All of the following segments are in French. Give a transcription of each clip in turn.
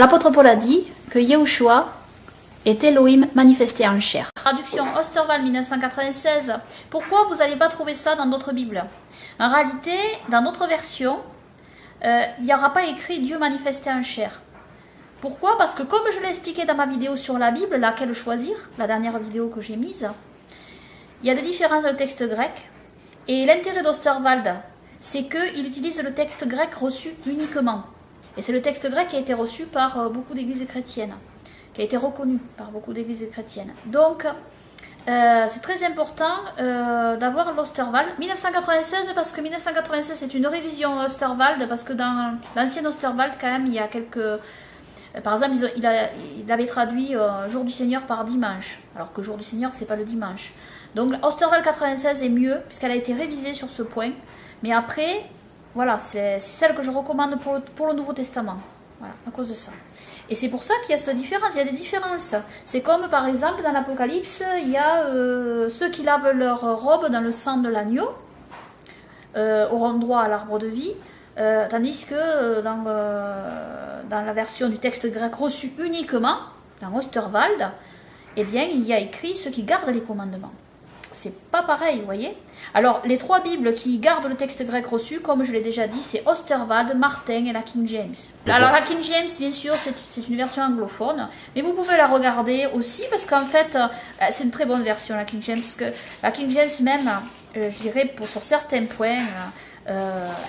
L'apôtre Paul a dit que Yahushua est Elohim manifesté en chair. Traduction Osterwald 1996. Pourquoi vous n'allez pas trouver ça dans d'autres Bibles? En réalité, dans d'autres versions, il n'y aura pas écrit Dieu manifesté en chair. Pourquoi? Parce que comme je l'ai expliqué dans ma vidéo sur la Bible, laquelle choisir, la dernière vidéo que j'ai mise, il y a des différences dans le texte grec. Et l'intérêt d'Osterwald, c'est qu'il utilise le texte grec reçu uniquement. Et c'est le texte grec qui a été reçu par beaucoup d'églises chrétiennes, qui a été reconnu par beaucoup d'églises chrétiennes. Donc, c'est très important d'avoir l'Osterwald. 1996, parce que 1996, c'est une révision Osterwald, parce que dans l'ancien Osterwald, quand même, il y a quelques... Par exemple, il avait traduit Jour du Seigneur par dimanche, alors que Jour du Seigneur, c'est pas le dimanche. Donc, Osterwald 96 est mieux, puisqu'elle a été révisée sur ce point. Mais après, voilà, c'est celle que je recommande pour le Nouveau Testament. Voilà, à cause de ça. Et c'est pour ça qu'il y a cette différence, il y a des différences. C'est comme par exemple dans l'Apocalypse, il y a ceux qui lavent leur robe dans le sang de l'agneau, auront droit à l'arbre de vie, tandis que dans la version du texte grec reçu uniquement, dans Osterwald, eh bien il y a écrit ceux qui gardent les commandements. C'est pas pareil, vous voyez. Alors, les trois Bibles qui gardent le texte grec reçu, comme je l'ai déjà dit, c'est Osterwald, Martin et la King James. Alors, la King James, bien sûr, c'est une version anglophone, mais vous pouvez la regarder aussi, parce qu'en fait, c'est une très bonne version, la King James, parce que la King James, même, je dirais, sur certains points,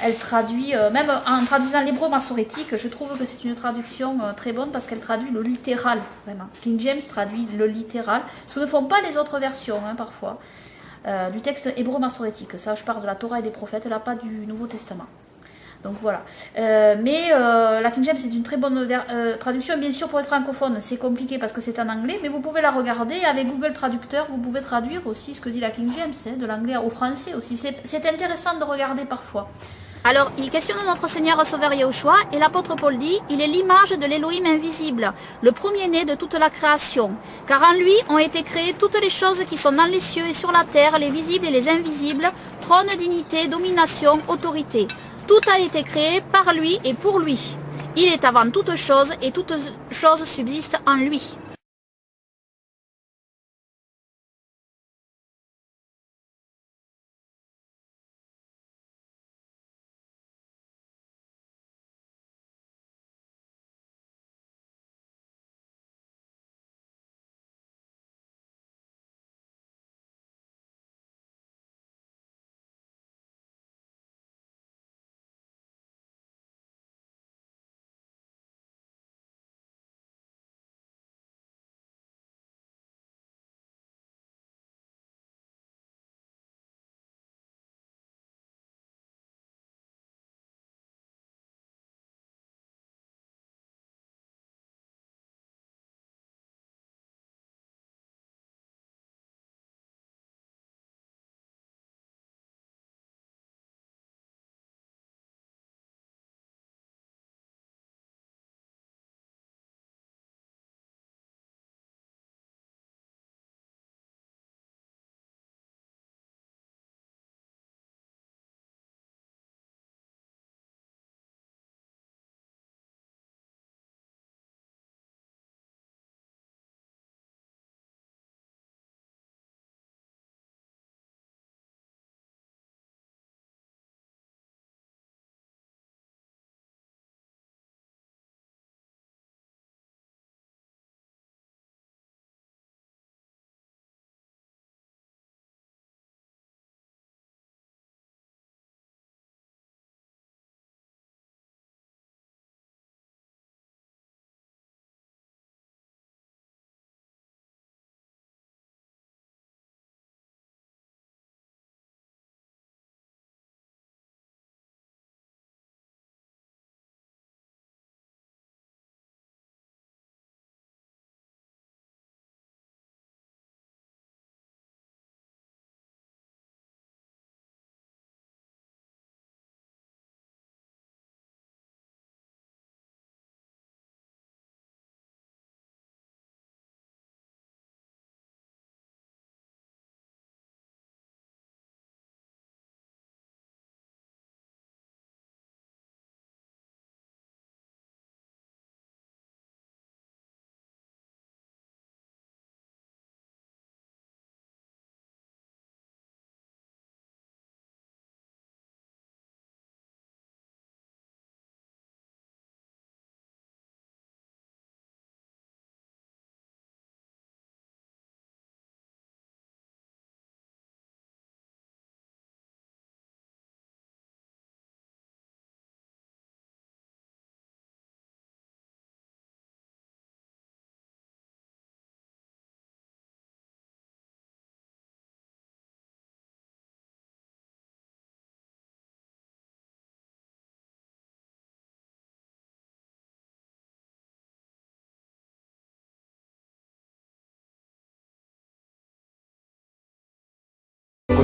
elle traduit, même en traduisant l'hébreu massorétique, je trouve que c'est une traduction très bonne, parce qu'elle traduit le littéral, vraiment. King James traduit le littéral, ce que ne font pas les autres versions, hein, parfois. Du texte hébreu massorétique. Ça, je parle de la Torah et des prophètes, là, pas du Nouveau Testament. Donc voilà. La King James, c'est une très bonne traduction. Bien sûr, pour les francophones, c'est compliqué parce que c'est en anglais, mais vous pouvez la regarder avec Google Traducteur. Vous pouvez traduire aussi ce que dit la King James, hein, de l'anglais au français aussi. C'est intéressant de regarder parfois. Alors, il questionne notre Seigneur Sauveur Yahushua, et l'apôtre Paul dit, il est l'image de l'Élohim invisible, le premier-né de toute la création. Car en lui ont été créées toutes les choses qui sont dans les cieux et sur la terre, les visibles et les invisibles, trône, dignité, domination, autorité. Tout a été créé par lui et pour lui. Il est avant toute chose, et toute chose subsiste en lui.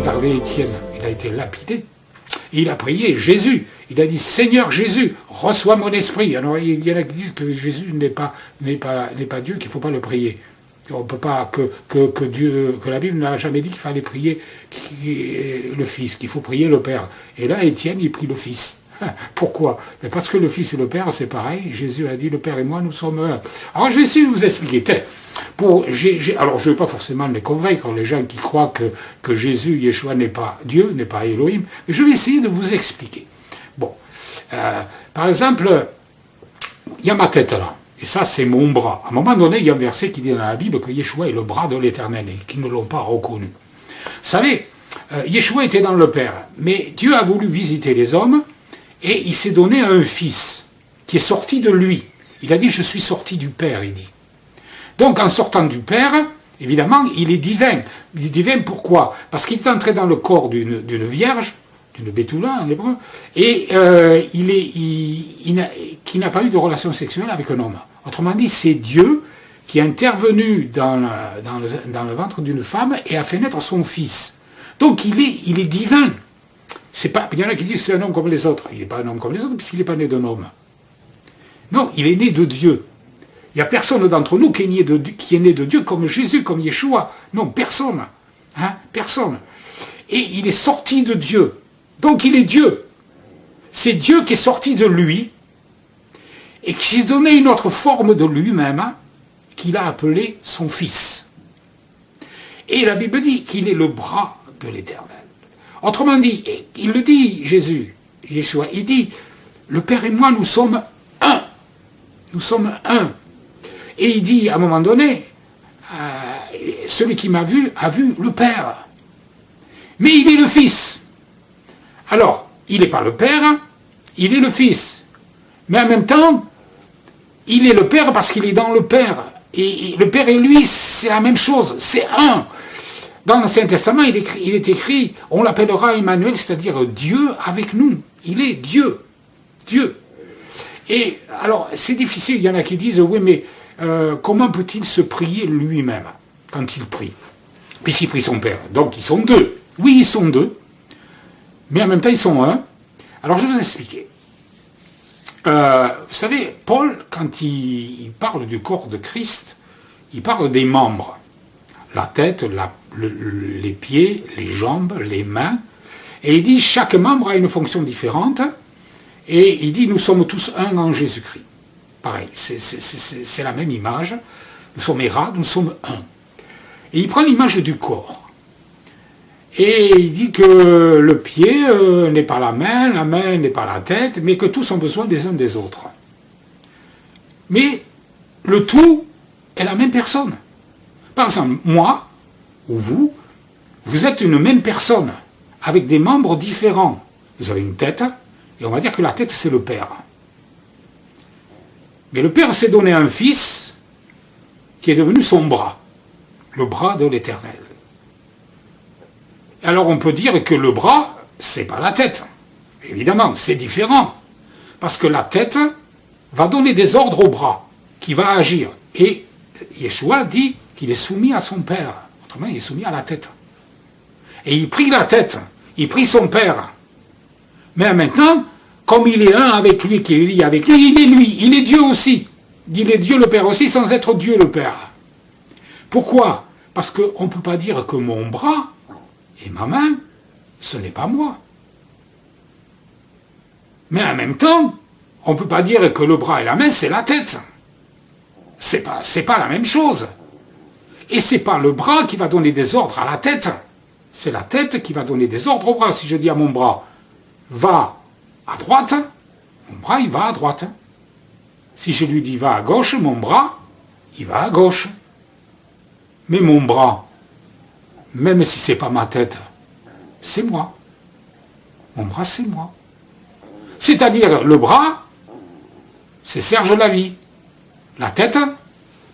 arrivé Étienne, il a été lapidé. Il a prié Jésus. Il a dit, Seigneur Jésus, reçois mon esprit. Alors il y en a qui disent que Jésus n'est pas Dieu, qu'il ne faut pas le prier. On peut pas, que Dieu, que la Bible n'a jamais dit qu'il fallait prier le Fils, qu'il faut prier le Père. Et là, Étienne, il prie le Fils. Pourquoi? Parce que le Fils et le Père, c'est pareil. Jésus a dit, le Père et moi, nous sommes un. Alors, je vais essayer de vous expliquer. Alors, je ne veux pas forcément les convaincre, les gens qui croient que Jésus, Yeshua, n'est pas Dieu, n'est pas Elohim, mais je vais essayer de vous expliquer. Bon. Par exemple, il y a ma tête là. Et ça, c'est mon bras. À un moment donné, il y a un verset qui dit dans la Bible que Yeshua est le bras de l'Éternel et qu'ils ne l'ont pas reconnu. Vous savez, Yeshua était dans le Père, mais Dieu a voulu visiter les hommes et il s'est donné à un fils qui est sorti de lui. Il a dit, je suis sorti du Père, il dit. Donc, en sortant du Père, évidemment, il est divin. Il est divin pourquoi? Parce qu'il est entré dans le corps d'une vierge, d'une bétoula en hébreu, et qui n'a pas eu de relation sexuelle avec un homme. Autrement dit, c'est Dieu qui est intervenu dans le ventre d'une femme et a fait naître son fils. Donc il est divin. Il y en a qui disent que c'est un homme comme les autres. Il n'est pas un homme comme les autres puisqu'il n'est pas né d'un homme. Non, il est né de Dieu. Il n'y a personne d'entre nous qui est né de Dieu comme Jésus, comme Yeshua. Non, personne. Personne. Et il est sorti de Dieu. Donc il est Dieu. C'est Dieu qui est sorti de lui et qui s'est donné une autre forme de lui-même qu'il a appelé son fils. Et la Bible dit qu'il est le bras de l'Éternel. Autrement dit, il le dit Jésus, Yeshua, il dit, le Père et moi nous sommes un. Nous sommes un. Et il dit à un moment donné, celui qui m'a vu a vu le Père. Mais il est le Fils. Alors, il n'est pas le Père, il est le Fils. Mais en même temps, il est le Père parce qu'il est dans le Père. Et le Père et lui, c'est la même chose, c'est un. Dans l'Ancien Testament, il est écrit, on l'appellera Emmanuel, c'est-à-dire Dieu avec nous. Il est Dieu. Dieu. Et alors, c'est difficile, il y en a qui disent, oui, mais comment peut-il se prier lui-même quand il prie? Puisqu'il prie son Père. Donc, ils sont deux. Oui, ils sont deux. Mais en même temps, ils sont un. Alors, je vais vous expliquer. Vous savez, Paul, quand il parle du corps de Christ, il parle des membres. La tête, les pieds, les jambes, les mains. Et il dit, chaque membre a une fonction différente. Et il dit, nous sommes tous un en Jésus-Christ. Pareil, c'est la même image. Nous sommes érad, nous sommes un. Et il prend l'image du corps. Et il dit que le pied n'est pas la main n'est pas la tête, mais que tous ont besoin des uns des autres. Mais le tout est la même personne. Par exemple, moi, ou vous êtes une même personne, avec des membres différents. Vous avez une tête, et on va dire que la tête, c'est le Père. Mais le Père s'est donné un fils qui est devenu son bras, le bras de l'Éternel. Alors on peut dire que le bras, c'est pas la tête. Évidemment, c'est différent. Parce que la tête va donner des ordres au bras, qui va agir. Et Yeshua dit qu'il est soumis à son Père. Autrement, il est soumis à la tête. Et il prie la tête, il prie son Père. Mais maintenant, comme il est un avec lui, qu'il est lié avec lui, il est Dieu aussi. Il est Dieu le Père aussi, sans être Dieu le Père. Pourquoi? Parce qu'on ne peut pas dire que mon bras et ma main, ce n'est pas moi. Mais en même temps, on ne peut pas dire que le bras et la main, c'est la tête. C'est pas la même chose. Et c'est pas le bras qui va donner des ordres à la tête. C'est la tête qui va donner des ordres au bras. Si je dis à mon bras, va à droite, mon bras, il va à droite. Si je lui dis, va à gauche, mon bras, il va à gauche. Mais mon bras, même si c'est pas ma tête, c'est moi. Mon bras, c'est moi. C'est-à-dire, le bras, c'est Serge Lavie. La tête,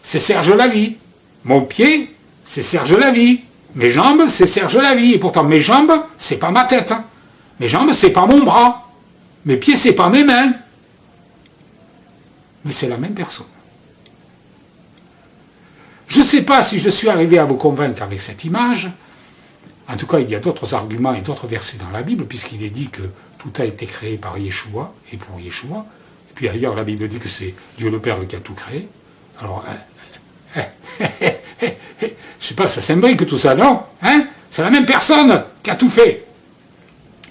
c'est Serge Lavie. Mon pied, c'est Serge Lavie. Mes jambes, c'est Serge Lavie. Et pourtant, mes jambes, c'est pas ma tête. Mes jambes, c'est pas mon bras. Mes pieds, c'est pas mes mains. Mais c'est la même personne. Je ne sais pas si je suis arrivé à vous convaincre avec cette image. En tout cas, il y a d'autres arguments et d'autres versets dans la Bible, puisqu'il est dit que tout a été créé par Yeshua et pour Yeshua. Et puis ailleurs, la Bible dit que c'est Dieu le Père qui a tout créé. Alors, je sais pas, ça s'imbrique tout ça, non? Hein? C'est la même personne qui a tout fait.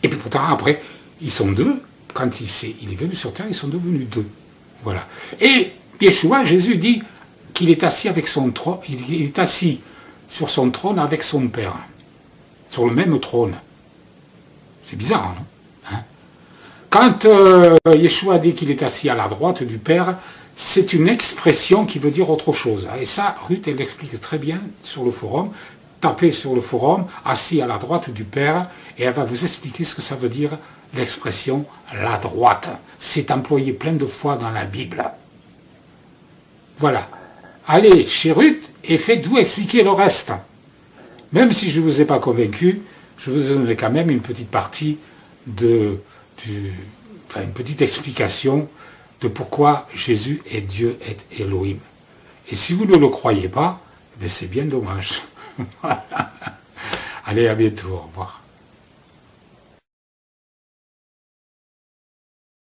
Et puis pourtant, après, ils sont deux. Quand il est venu sur terre, ils sont devenus deux. Voilà. Et Yeshua, Jésus dit qu'il est assis avec son trône, il est assis sur son trône avec son Père. Sur le même trône. C'est bizarre, non? Hein? Quand Yeshua dit qu'il est assis à la droite du Père, c'est une expression qui veut dire autre chose. Et ça, Ruth, elle l'explique très bien sur le forum. Tapez sur le forum, assis à la droite du Père, et elle va vous expliquer ce que ça veut dire, l'expression la droite. C'est employé plein de fois dans la Bible. Voilà. Allez chez Ruth et faites-vous expliquer le reste. Même si je ne vous ai pas convaincu, je vous donnerai quand même une petite partie une petite explication de pourquoi Jésus est Dieu, est Elohim. Et si vous ne le croyez pas, c'est bien dommage. Voilà. Allez, à bientôt, au revoir.